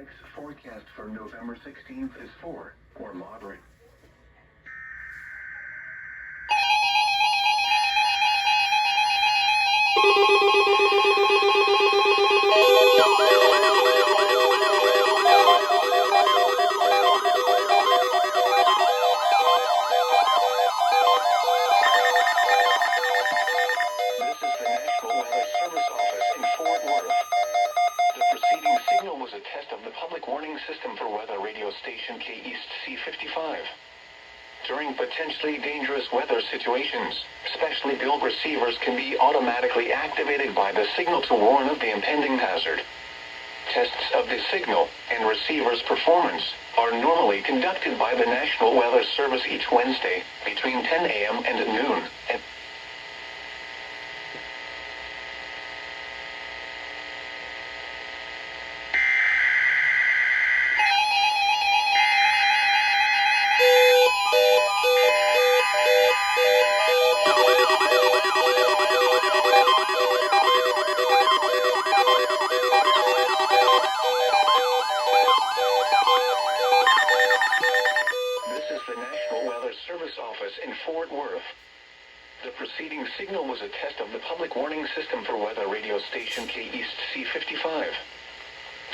Index forecast for November 16th is 4, or moderate. This is the National Weather Service Office in Fort Worth. The preceding signal was a test of the public warning system for weather radio station KEC55. During potentially dangerous weather situations, specially built receivers can be automatically activated by the signal to warn of the impending hazard. Tests of the signal and receiver's performance are normally conducted by the National Weather Service each Wednesday between 10 a.m. and noon. This is the National Weather Service Office in Fort Worth. The preceding signal was a test of the public warning system for weather radio station KEC55.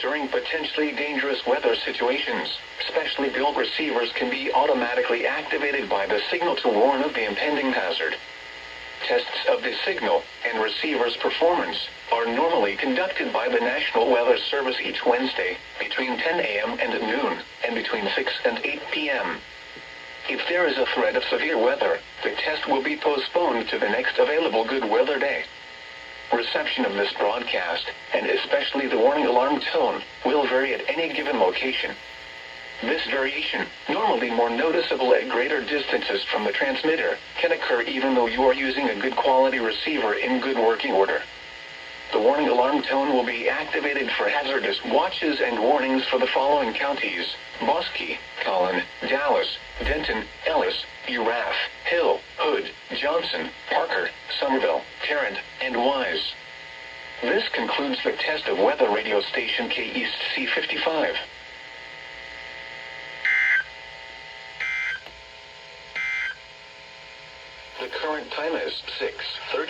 During potentially dangerous weather situations, specially built receivers can be automatically activated by the signal to warn of the impending hazard. Tests of the signal and receiver's performance are normally conducted by the National Weather Service each Wednesday between 10 a.m. and noon, and between 6 and 8 p.m. If there is a threat of severe weather, the test will be postponed to the next available good weather day. Reception of this broadcast, and especially the warning alarm tone, will vary at any given location. This variation, normally more noticeable at greater distances from the transmitter, can occur even though you are using a good quality receiver in good working order. The warning alarm tone will be activated for hazardous watches and warnings for the following counties: Bosque, Collin, Dallas, Denton, Ellis, Urath, Hill, Hood, Johnson, Parker, Somerville, Tarrant, and Wise. This concludes the test of weather radio station KEC55. The current time is 6:30.